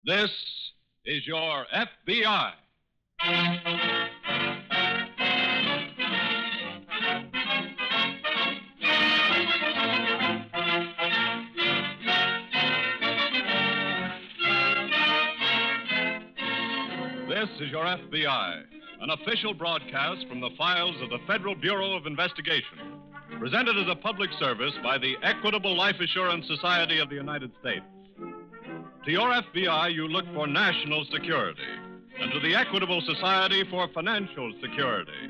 This is your FBI. This is your FBI, an official broadcast from the files of the Federal Bureau of Investigation, presented as a public service by the Equitable Life Assurance Society of the United States. To your FBI, you look for national security, and to the Equitable Society for financial security.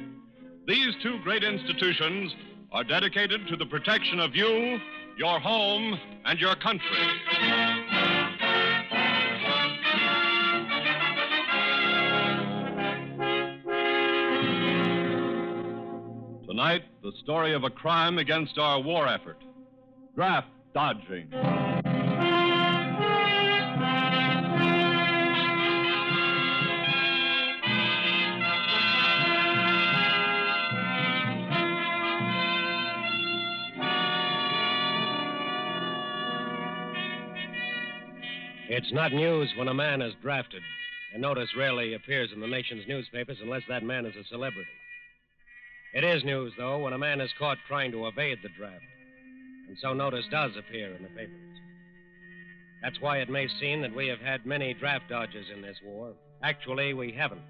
These two great institutions are dedicated to the protection of you, your home, and your country. Tonight, the story of a crime against our war effort, draft dodging. It's not news when a man is drafted. A notice rarely appears in the nation's newspapers unless that man is a celebrity. It is news, though, when a man is caught trying to evade the draft. And so notice does appear in the papers. That's why it may seem that we have had many draft dodgers in this war. Actually, we haven't.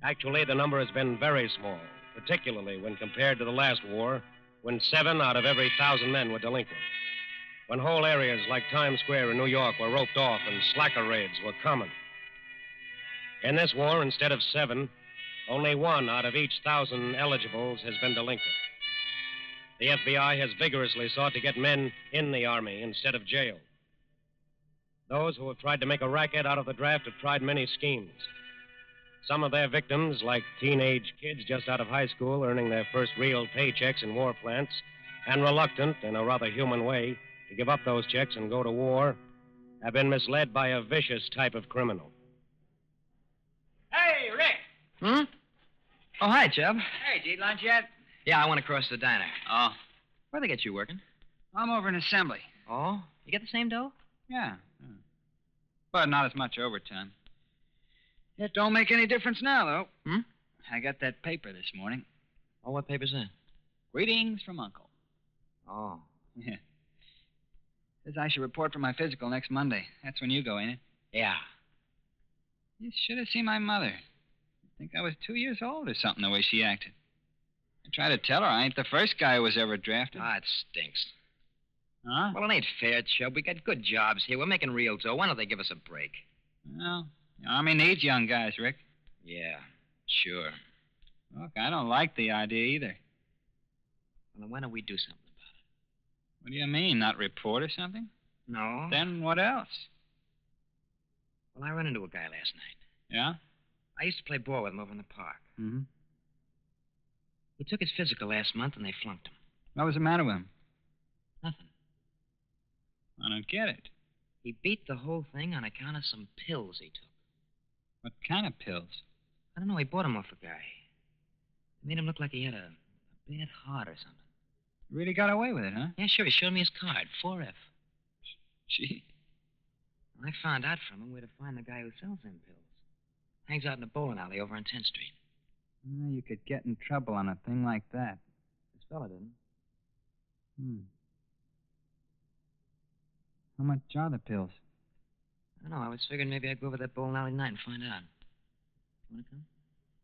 Actually, the number has been very small, particularly when compared to the last war, when 7 out of every 1,000 men were delinquent. When whole areas like Times Square in New York were roped off and slacker raids were common. In this war, instead of 7, only 1 out of each 1,000 eligibles has been delinquent. The FBI has vigorously sought to get men in the Army instead of jailed. Those who have tried to make a racket out of the draft have tried many schemes. Some of their victims, like teenage kids just out of high school earning their first real paychecks in war plants, and reluctant, in a rather human way, to give up those checks and go to war, have been misled by a vicious type of criminal. Hey, Rick! Hmm? Oh, hi, Chubb. Hey, did you eat lunch yet? Yeah, I went across the diner. Oh. Where'd they get you working? I'm over in assembly. Oh? You get the same dough? Yeah. But not as much overtime. It don't make any difference now, though. Hmm? I got that paper this morning. Oh, what paper's that? Greetings from Uncle. Oh. Yeah. Says I should report for my physical next Monday. That's when you go, ain't it? Yeah. You should have seen my mother. I think I was 2 years old or something, the way she acted. I tried to tell her I ain't the first guy who was ever drafted. Ah, it stinks. Huh? Well, it ain't fair, Chubb. We got good jobs here. We're making real dough. Why don't they give us a break? Well, the Army needs young guys, Rick. Yeah, sure. Look, I don't like the idea either. Well, then why don't we do something about it? What do you mean, not report or something? No. Then what else? Well, I ran into a guy last night. Yeah? I used to play ball with him over in the park. Mm-hmm. He took his physical last month, and they flunked him. What was the matter with him? Nothing. I don't get it. He beat the whole thing on account of some pills he took. What kind of pills? I don't know. He bought them off a guy. It made him look like he had a bad heart or something. Really got away with it, huh? Yeah, sure. He showed me his card, 4F. Gee. I found out from him where to find the guy who sells them pills. Hangs out in a bowling alley over on 10th Street. Well, you could get in trouble on a thing like that. This fella didn't. How much are the pills? I don't know. I was figuring maybe I'd go over that bowling alley tonight and find out. You want to come?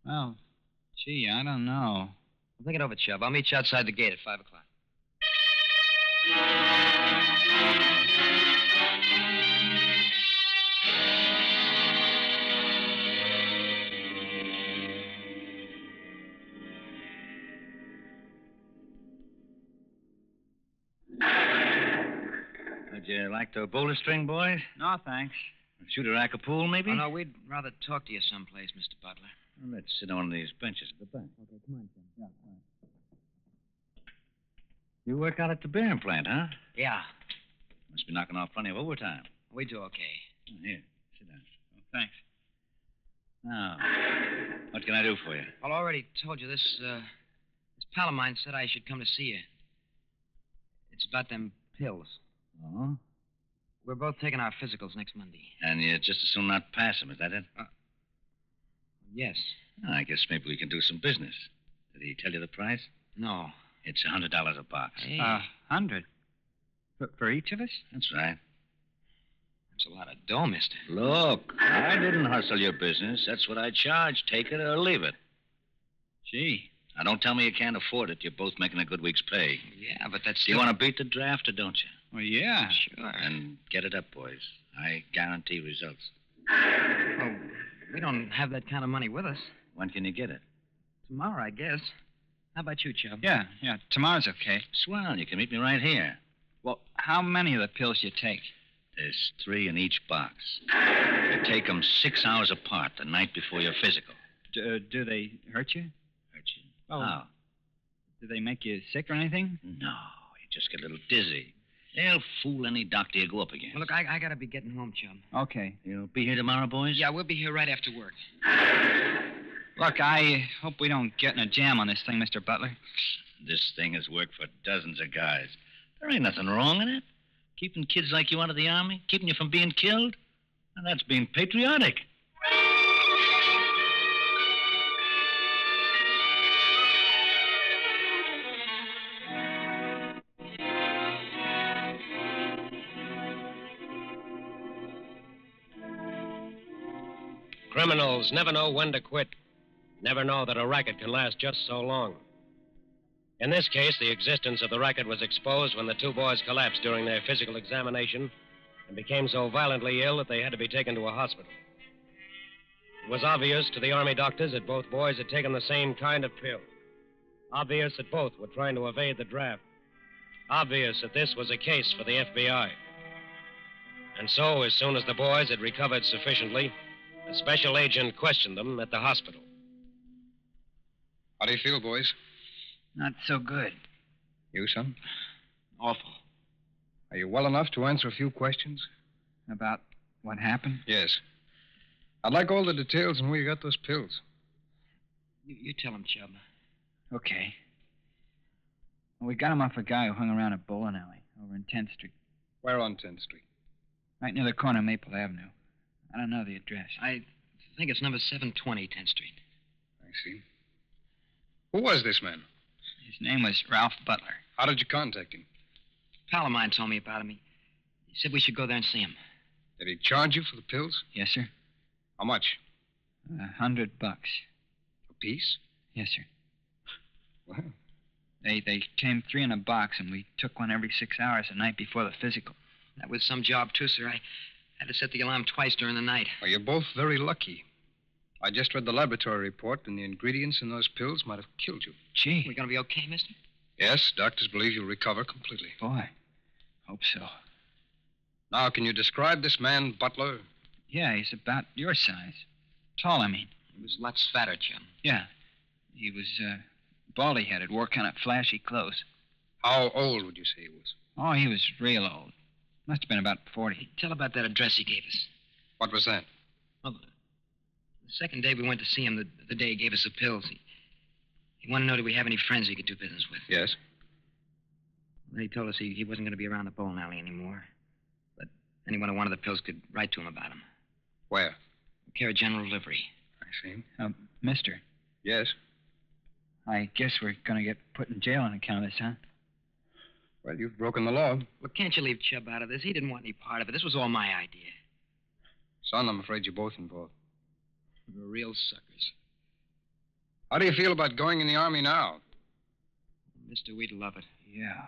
Well, gee, I don't know. Well, think it over, Chubb. I'll meet you outside the gate at 5 o'clock. Would you like to bowl a string, boys? No, thanks. Shoot a rack of pool, maybe? Oh, no, we'd rather talk to you someplace, Mr. Butler. Well, let's sit on one of these benches at the back. Okay, come on, Tim. Yeah, all right. You work out at the bearing plant, huh? Yeah. Must be knocking off plenty of overtime. We do okay. Oh, here, sit down. Oh, thanks. Now, what can I do for you? Well, I already told you this, this pal of mine said I should come to see you. It's about them pills. Oh? We're both taking our physicals next Monday. And you just as soon not pass him, is that it? Yes. Oh, I guess maybe we can do some business. Did he tell you the price? No. It's $100 a box. Hey. 100? For each of us? That's right. That's a lot of dough, mister. Look, I didn't hustle your business. That's what I charge. Take it or leave it. Gee. Now, don't tell me you can't afford it. You're both making a good week's pay. Yeah, but that's Do you want to beat the draft or don't you? Well, yeah. Sure. And get it up, boys. I guarantee results. Well, we don't have that kind of money with us. When can you get it? Tomorrow, I guess. How about you, Chubb? Yeah. Tomorrow's okay. Swell. You can meet me right here. Well, how many of the pills you take? There's 3 in each box. You take them 6 hours apart the night before your physical. Do they hurt you? Hurt you? Oh. How? Do they make you sick or anything? No, you just get a little dizzy. They'll fool any doctor you go up against. Well, look, I gotta be getting home, Chubb. Okay. You'll be here tomorrow, boys? Yeah, we'll be here right after work. Look, I hope we don't get in a jam on this thing, Mr. Butler. This thing has worked for dozens of guys. There ain't nothing wrong in it. Keeping kids like you out of the Army, keeping you from being killed. And that's being patriotic. Criminals never know when to quit. Never know that a racket can last just so long. In this case, the existence of the racket was exposed when the 2 boys collapsed during their physical examination and became so violently ill that they had to be taken to a hospital. It was obvious to the Army doctors that both boys had taken the same kind of pill. Obvious that both were trying to evade the draft. Obvious that this was a case for the FBI. And so, as soon as the boys had recovered sufficiently, a special agent questioned them at the hospital. How do you feel, boys? Not so good. You, son? Awful. Are you well enough to answer a few questions? About what happened? Yes. I'd like all the details on where you got those pills. You tell him, Chubb. Okay. Well, we got him off a guy who hung around a bowling alley over in 10th Street. Where on 10th Street? Right near the corner of Maple Avenue. I don't know the address. I think it's number 720, 10th Street. I see. Who was this man? His name was Ralph Butler. How did you contact him? A pal of mine told me about him. He said we should go there and see him. Did he charge you for the pills? Yes, sir. How much? $100. A piece? Yes, sir. Well, They came 3 in a box, and we took one every 6 hours the night before the physical. That was some job, too, sir. I had to set the alarm twice during the night. well, you're both very lucky. I just read the laboratory report, and the ingredients in those pills might have killed you. Gee. We gonna be okay, mister? Yes, doctors believe you'll recover completely. Boy. Hope so. Now, can you describe this man, Butler? Yeah, he's about your size. Tall, I mean. He was lots fatter, Chum. Yeah. He was, baldy-headed, wore kind of flashy clothes. How old would you say he was? Oh, he was real old. Must have been about 40. Tell about that address he gave us. What was that? Well, the second day we went to see him, the day he gave us the pills, he wanted to know did we have any friends he could do business with. Yes. Then he told us he wasn't going to be around the bowling alley anymore. But anyone who wanted the pills could write to him about him. Where? Care of General Livery. I see. Mister, Yes. I guess we're going to get put in jail on account of this, huh? Well, you've broken the law. Look, can't you leave Chubb out of this? He didn't want any part of it. This was all my idea. Son, I'm afraid you're both involved. We're real suckers. How do you feel about going in the Army now? Mister, we'd love it. Yeah.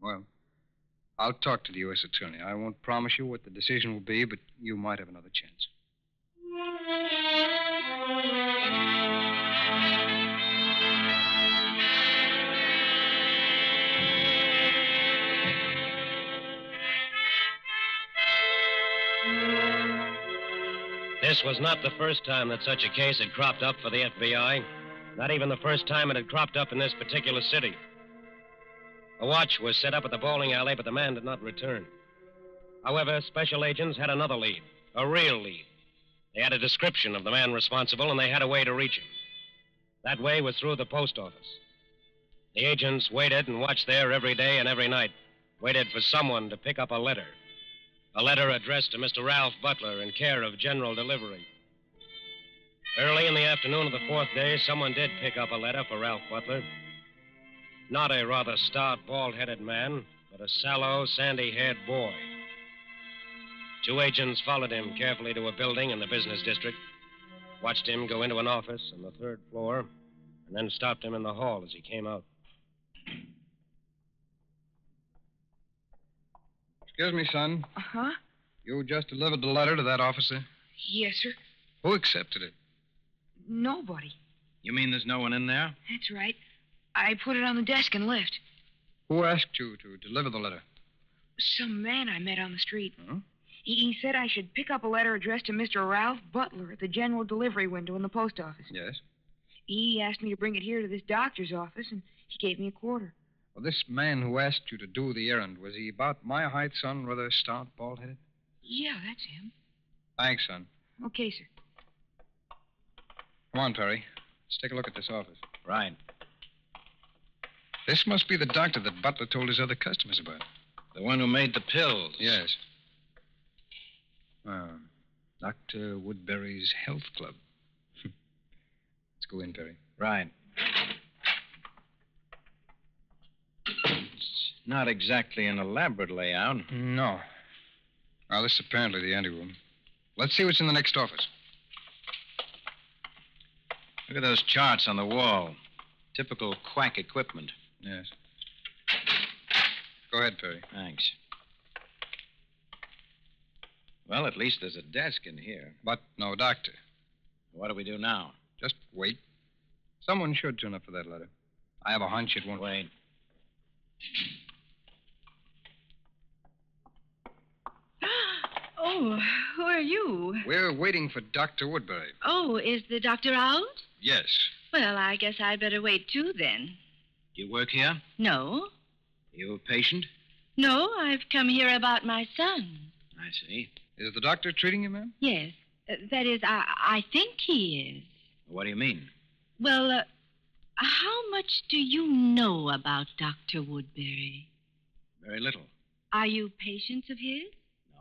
Well, I'll talk to the U.S. Attorney. I won't promise you what the decision will be, but you might have another chance. This was not the first time that such a case had cropped up for the FBI. Not even the first time it had cropped up in this particular city. A watch was set up at the bowling alley, but the man did not return. However, special agents had another lead, a real lead. They had a description of the man responsible, and they had a way to reach him. That way was through the post office. The agents waited and watched there every day and every night, waited for someone to pick up a letter. A letter addressed to Mr. Ralph Butler in care of General Delivery. Early in the afternoon of the fourth day, someone did pick up a letter for Ralph Butler. Not a rather stout, bald-headed man, but a sallow, sandy-haired boy. 2 agents followed him carefully to a building in the business district, watched him go into an office on the 3rd floor, and then stopped him in the hall as he came out. Excuse me, son. Uh-huh. You just delivered the letter to that officer? Yes, sir. Who accepted it? Nobody. You mean there's no one in there? That's right. I put it on the desk and left. Who asked you to deliver the letter? Some man I met on the street. Huh? He said I should pick up a letter addressed to Mr. Ralph Butler at the general delivery window in the post office. Yes. He asked me to bring it here to this doctor's office, and he gave me a quarter. Well, this man who asked you to do the errand, was he about my height, son? Rather stout, bald-headed? Yeah, that's him. Thanks, son. Okay, sir. Come on, Terry. Let's take a look at this office. Right. This must be the doctor that Butler told his other customers about. The one who made the pills. Yes. Dr. Woodbury's Health Club. Let's go in, Terry. Right. It's not exactly an elaborate layout. No. Well, this is apparently the anteroom. Let's see what's in the next office. Look at those charts on the wall. Typical quack equipment. Yes. Go ahead, Perry. Thanks. Well, at least there's a desk in here. But no doctor. What do we do now? Just wait. Someone should turn up for that letter. I have a hunch it won't. Wait. Oh, who are you? We're waiting for Dr. Woodbury. Oh, is the doctor out? Yes. Well, I guess I'd better wait, too, then. Do you work here? No. You a patient? No, I've come here about my son. I see. Is the doctor treating you, ma'am? Yes. That is, I think he is. What do you mean? Well, how much do you know about Dr. Woodbury? Very little. Are you patients of his?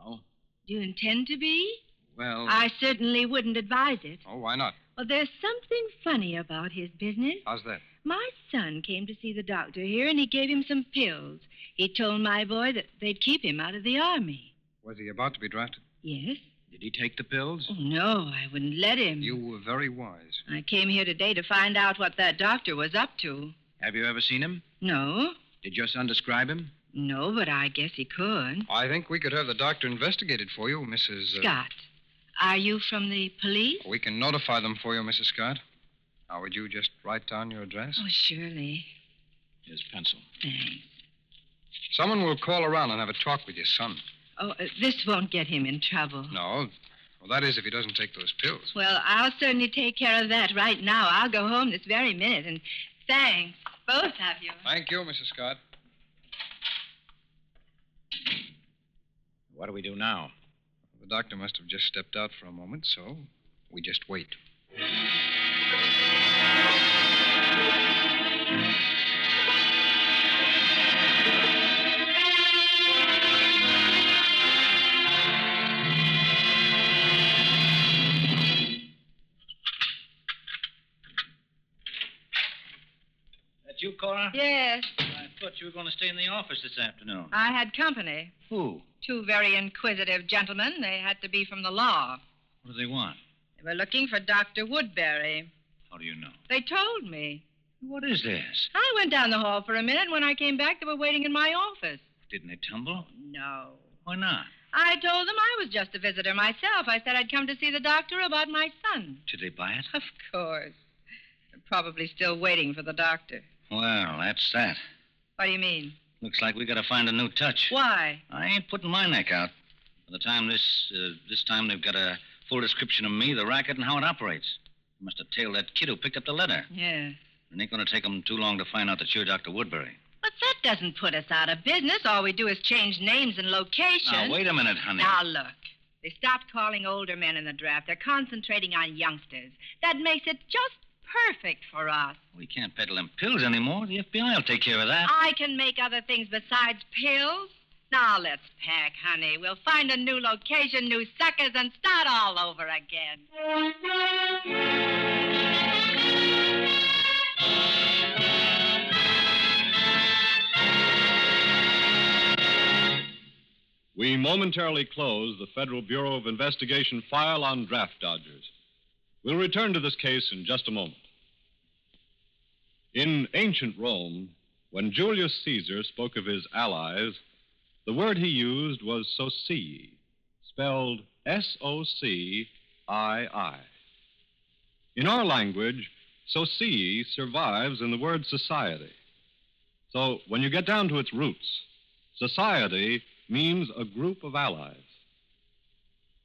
No. Do you intend to be? Well. I certainly wouldn't advise it. Oh, why not? Well, there's something funny about his business. How's that? My son came to see the doctor here, and he gave him some pills. He told my boy that they'd keep him out of the army. Was he about to be drafted? Yes? Did he take the pills? Oh, no, I wouldn't let him. You were very wise. I came here today to find out what that doctor was up to. Have you ever seen him? No? Did your son describe him? No, but I guess he could. I think we could have the doctor investigated for you, Mrs. Scott, are you from the police? We can notify them for you, Mrs. Scott. Now, would you just write down your address? Oh, surely. His pencil. Thanks. Someone will call around and have a talk with your son. Oh, this won't get him in trouble. No. Well, that is if he doesn't take those pills. Well, I'll certainly take care of that right now. I'll go home this very minute, and thanks, both of you. Thank you, Mrs. Scott. What do we do now? The doctor must have just stepped out for a moment, so we just wait. That you, Cora? Yes, I thought you were going to stay in the office this afternoon. I had company. Who? 2 very inquisitive gentlemen. They had to be from the law. What do they want? They were looking for Dr. Woodbury. How do you know? They told me. What is this? I went down the hall for a minute. When I came back, they were waiting in my office. Didn't they tumble? No. Why not? I told them I was just a visitor myself. I said I'd come to see the doctor about my son. Did they buy it? Of course. They're probably still waiting for the doctor. Well, that's that. What do you mean? Looks like we got to find a new touch. Why? I ain't putting my neck out. By the time this time they've got a full description of me, the racket, and how it operates. They must have tailed that kid who picked up the letter. Yes. It ain't going to take them too long to find out that you're Dr. Woodbury. But that doesn't put us out of business. All we do is change names and locations. Now, wait a minute, honey. Now, look. They stopped calling older men in the draft. They're concentrating on youngsters. That makes it just perfect for us. We can't peddle them pills anymore. The FBI will take care of that. I can make other things besides pills. Now let's pack, honey. We'll find a new location, new suckers, and start all over again. We momentarily close the Federal Bureau of Investigation file on draft dodgers. We'll return to this case in just a moment. In ancient Rome, when Julius Caesar spoke of his allies, the word he used was socii, spelled S-O-C-I-I. In our language, socii survives in the word society. So when you get down to its roots, society means a group of allies.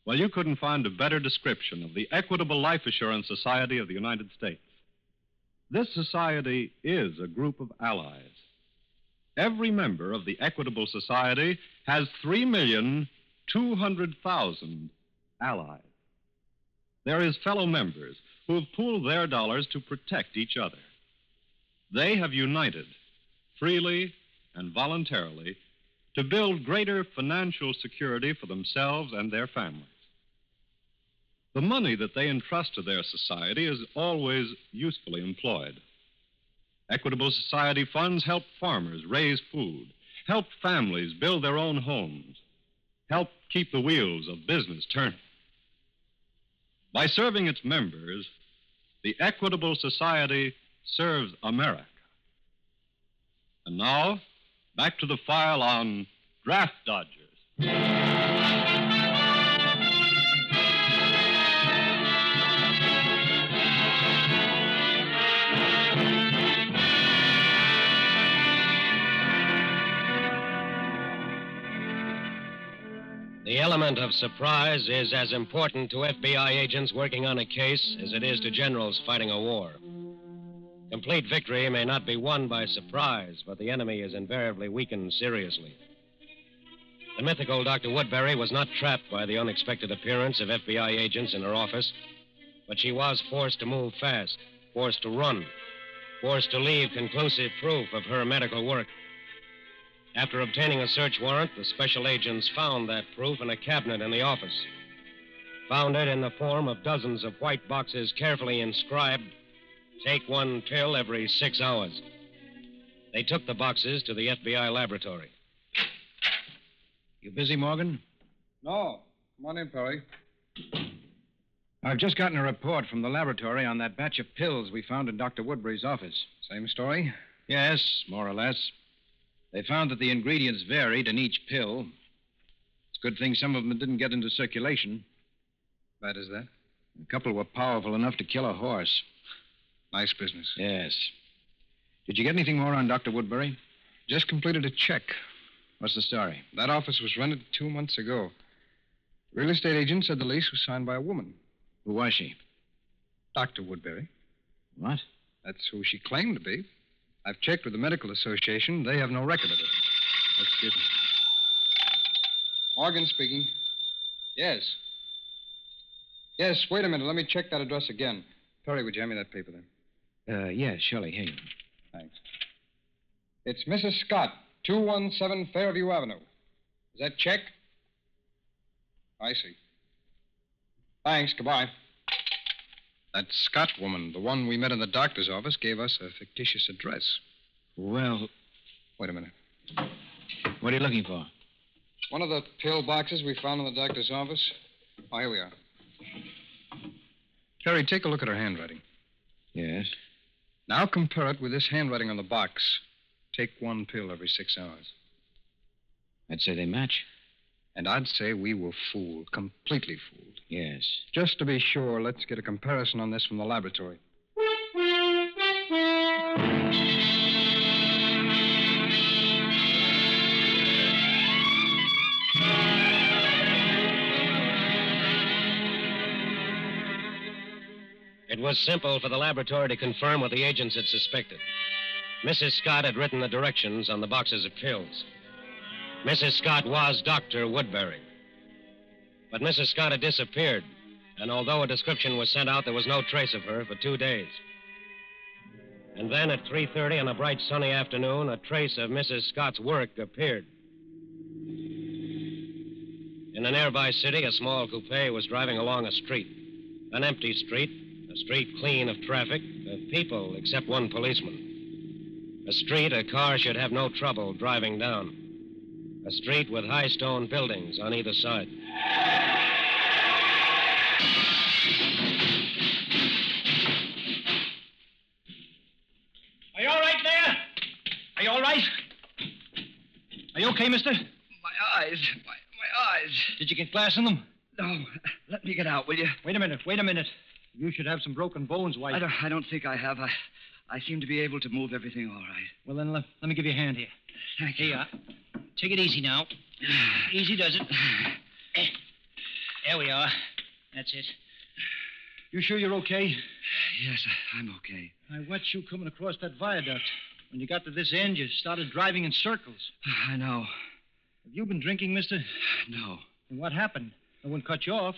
Well, you couldn't find a better description of the Equitable Life Assurance Society of the United States. This society is a group of allies. Every member of the Equitable Society has 3,200,000 allies. They're his fellow members who have pooled their dollars to protect each other. They have united, freely and voluntarily, to build greater financial security for themselves and their families. The money that they entrust to their society is always usefully employed. Equitable Society funds help farmers raise food, help families build their own homes, help keep the wheels of business turning. By serving its members, the Equitable Society serves America. And now, back to the file on draft dodgers. The element of surprise is as important to FBI agents working on a case as it is to generals fighting a war. Complete victory may not be won by surprise, but the enemy is invariably weakened seriously. The mythical Dr. Woodbury was not trapped by the unexpected appearance of FBI agents in her office, but she was forced to move fast, forced to run, forced to leave conclusive proof of her medical work. After obtaining a search warrant, the special agents found that proof in a cabinet in the office. Found it in the form of dozens of white boxes carefully inscribed, "Take one pill every 6 hours." They took the boxes to the FBI laboratory. You busy, Morgan? No. Come on in, Perry. I've just gotten a report from the laboratory on that batch of pills we found in Dr. Woodbury's office. Same story? Yes, more or less. They found that the ingredients varied in each pill. It's a good thing some of them didn't get into circulation. Bad as that? A couple were powerful enough to kill a horse. Nice business. Yes. Did you get anything more on Dr. Woodbury? Just completed a check. What's the story? That office was rented 2 months ago. The real estate agent said the lease was signed by a woman. Who was she? Dr. Woodbury. What? That's who she claimed to be. I've checked with the medical association. They have no record of it. Excuse me. Morgan speaking. Yes. Yes, wait a minute. Let me check that address again. Perry, would you hand me that paper there? Yeah, surely. Here you go. Thanks. It's Mrs. Scott, 217 Fairview Avenue. Is that check? I see. Thanks. Goodbye. That Scott woman, the one we met in the doctor's office, gave us a fictitious address. Well, Wait a minute. what are you looking for? One of the pill boxes we found in the doctor's office. Oh, here we are. Terry, take a look at her handwriting. Yes. Now compare it with this handwriting on the box. Take one pill every 6 hours. I'd say they match. And I'd say we were fooled, completely fooled. Yes. Just to be sure, let's get a comparison on this from the laboratory. It was simple for the laboratory to confirm what the agents had suspected. Mrs. Scott had written the directions on the boxes of pills. Mrs. Scott was Dr. Woodbury. But Mrs. Scott had disappeared, and although a description was sent out, there was no trace of her for 2 days. And then at 3:30 on a bright sunny afternoon, a trace of Mrs. Scott's work appeared. In a nearby city, a small coupe was driving along a street. An empty street, a street clean of traffic, of people except one policeman. A street a car should have no trouble driving down. A street with high stone buildings on either side. Are you all right there? Are you all right? Are you okay, mister? My eyes. My eyes. Did you get glass in them? No. Let me get out, will you? Wait a minute. You should have some broken bones, White. I don't think I have. I seem to be able to move everything all right. Well, then let me give you a hand here. Thank you. Here you are. Take it easy now. Easy does it. There we are. That's it. You sure you're okay? Yes, I'm okay. I watched you coming across that viaduct. When you got to this end, you started driving in circles. I know. Have you been drinking, mister? No. And what happened? No one cut you off.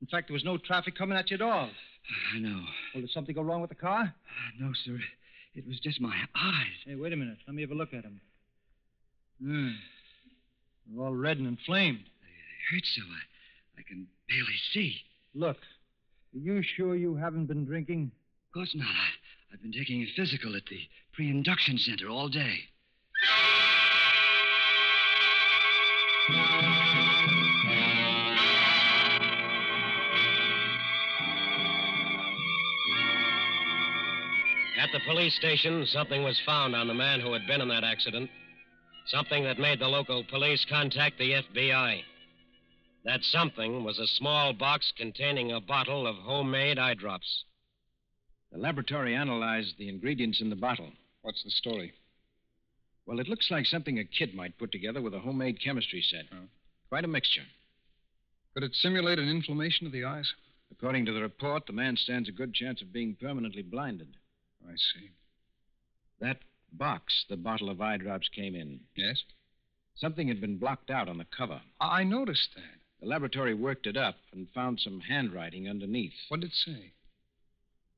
In fact, there was no traffic coming at you at all. I know. Well, did something go wrong with the car? No, sir. It was just my eyes. Hey, wait a minute. Let me have a look at them. They're all red and inflamed. They hurt so. I can barely see. Look, are you sure you haven't been drinking? Of course not. I've been taking a physical at the pre-induction center all day. At the police station, something was found on the man who had been in that accident. Something that made the local police contact the FBI. That something was a small box containing a bottle of homemade eye drops. The laboratory analyzed the ingredients in the bottle. What's the story? Well, it looks like something a kid might put together with a homemade chemistry set. Quite a mixture. Could it simulate an inflammation of the eyes? According to the report, the man stands a good chance of being permanently blinded. I see. That box the bottle of eye drops came in. Yes? Something had been blocked out on the cover. I noticed that. The laboratory worked it up and found some handwriting underneath. What did it say?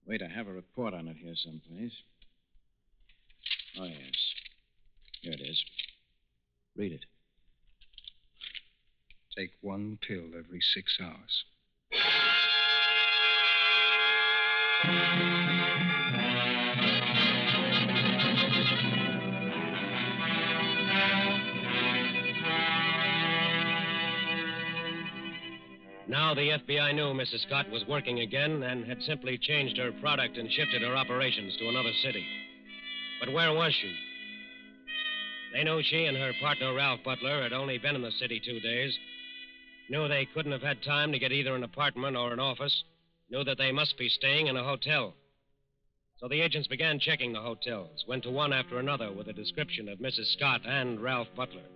Wait, I have a report on it here someplace. Oh, yes. Here it is. Read it. Take one pill every 6 hours. Now the FBI knew Mrs. Scott was working again and had simply changed her product and shifted her operations to another city. But where was she? They knew she and her partner, Ralph Butler, had only been in the city 2 days. Knew they couldn't have had time to get either an apartment or an office. Knew that they must be staying in a hotel. So the agents began checking the hotels, went to one after another with a description of Mrs. Scott and Ralph Butler.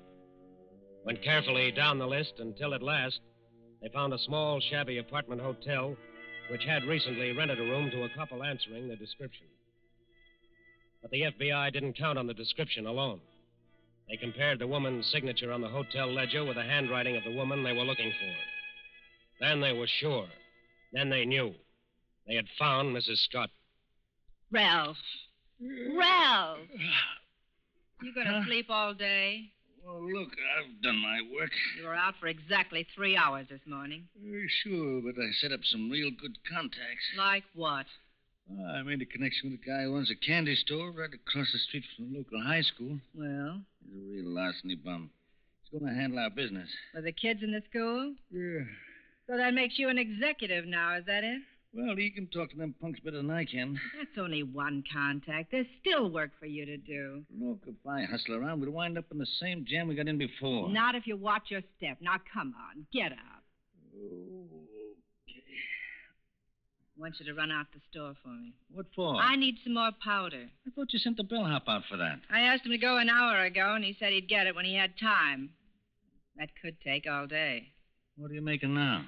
Went carefully down the list until at last they found a small, shabby apartment hotel which had recently rented a room to a couple answering the description. But the FBI didn't count on the description alone. They compared the woman's signature on the hotel ledger with the handwriting of the woman they were looking for. Then they were sure. Then they knew. They had found Mrs. Scott. Ralph. Ralph! You gonna sleep all day? Well, look, I've done my work. You were out for exactly 3 hours this morning. Sure, but I set up some real good contacts. Like what? I made a connection with a guy who owns a candy store right across the street from the local high school. Well? He's a real larceny bum. He's going to handle our business. For the kids in the school? Yeah. So that makes you an executive now, is that it? Well, he can talk to them punks better than I can. That's only one contact. There's still work for you to do. Look, if I hustle around, we'll wind up in the same jam we got in before. Not if you watch your step. Now, come on. Get up. Okay. I want you to run out the store for me. What for? I need some more powder. I thought you sent the bellhop out for that. I asked him to go an hour ago, and he said he'd get it when he had time. That could take all day. What are you making now?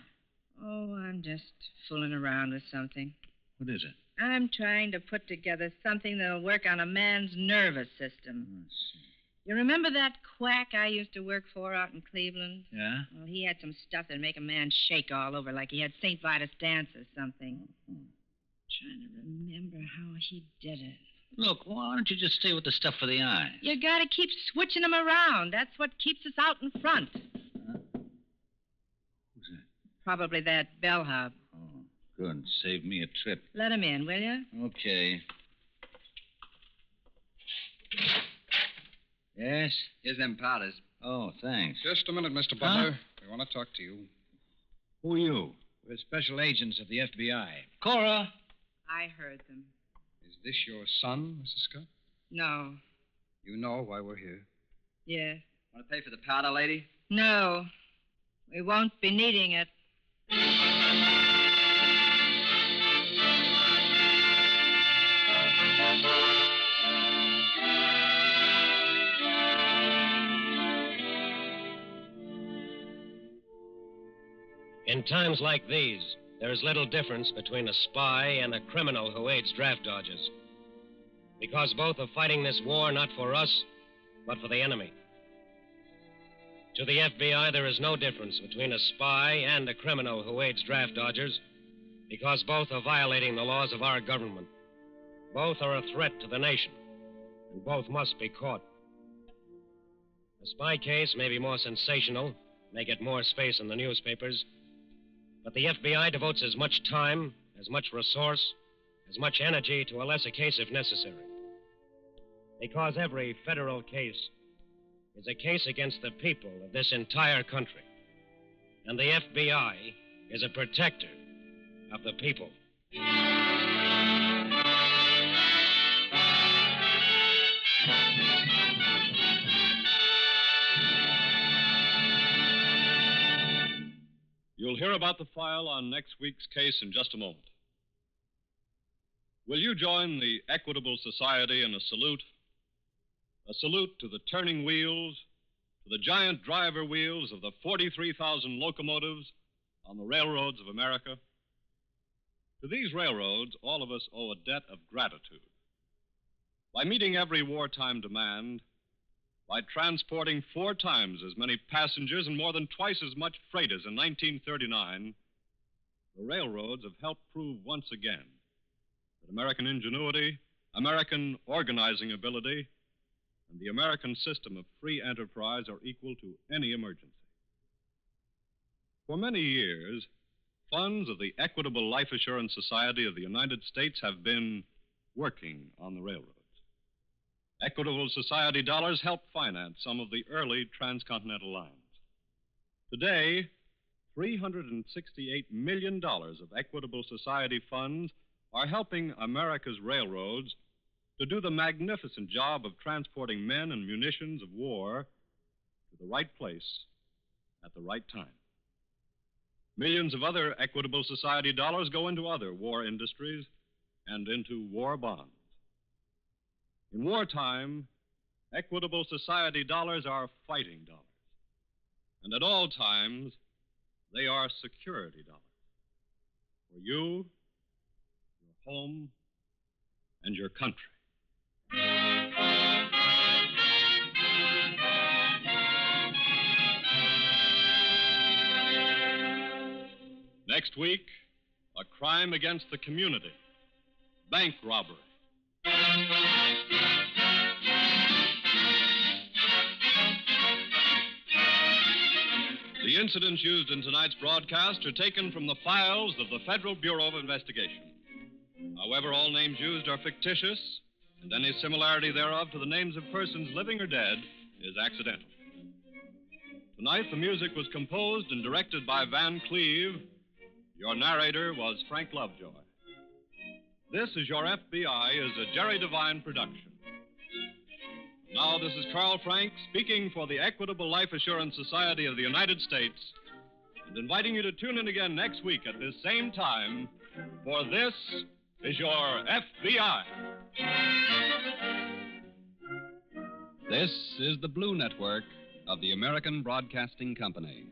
Oh, I'm just fooling around with something. What is it? I'm trying to put together something that'll work on a man's nervous system. Let's see. You remember that quack I used to work for out in Cleveland? Yeah? Well, he had some stuff that'd make a man shake all over like he had St. Vitus dance or something. Trying to remember how he did it. Look, why don't you just stay with the stuff for the eye? You gotta keep switching them around. That's what keeps us out in front. Probably that bellhop. Oh, good. Saved me a trip. Let him in, will you? Okay. Yes? Here's them powders. Oh, thanks. Just a minute, Mr. Butler. We want to talk to you. Who are you? We're special agents of the FBI. Cora! I heard them. Is this your son, Mrs. Scott? No. You know why we're here. Yes. Want to pay for the powder, lady? No. We won't be needing it. In times like these, there is little difference between a spy and a criminal who aids draft dodgers. Because both are fighting this war not for us, but for the enemy. To the FBI, there is no difference between a spy and a criminal who aids draft dodgers, because both are violating the laws of our government. Both are a threat to the nation, and both must be caught. A spy case may be more sensational, may get more space in the newspapers, but the FBI devotes as much time, as much resource, as much energy to a lesser case if necessary. Because every federal case is a case against the people of this entire country. And the FBI is a protector of the people. You'll hear about the file on next week's case in just a moment. Will you join the Equitable Society in a salute? A salute to the turning wheels, to the giant driver wheels of the 43,000 locomotives on the railroads of America. To these railroads, all of us owe a debt of gratitude. By meeting every wartime demand, by transporting 4 times as many passengers and more than twice as much freight as in 1939, the railroads have helped prove once again that American ingenuity, American organizing ability, and the American system of free enterprise are equal to any emergency. For many years, funds of the Equitable Life Assurance Society of the United States have been working on the railroads. Equitable Society dollars helped finance some of the early transcontinental lines. Today, $368 million of Equitable Society funds are helping America's railroads to do the magnificent job of transporting men and munitions of war to the right place at the right time. Millions of other Equitable Society dollars go into other war industries and into war bonds. In wartime, Equitable Society dollars are fighting dollars. And at all times, they are security dollars. For you, your home, and your country. Next week, a crime against the community. Bank robbery. The incidents used in tonight's broadcast are taken from the files of the Federal Bureau of Investigation. However, all names used are fictitious, and any similarity thereof to the names of persons living or dead is accidental. Tonight, the music was composed and directed by Van Cleve. Your narrator was Frank Lovejoy. This is Your FBI is a Jerry Devine production. Now, this is Carl Frank speaking for the Equitable Life Assurance Society of the United States and inviting you to tune in again next week at this same time for This is Your FBI. This is the Blue Network of the American Broadcasting Company.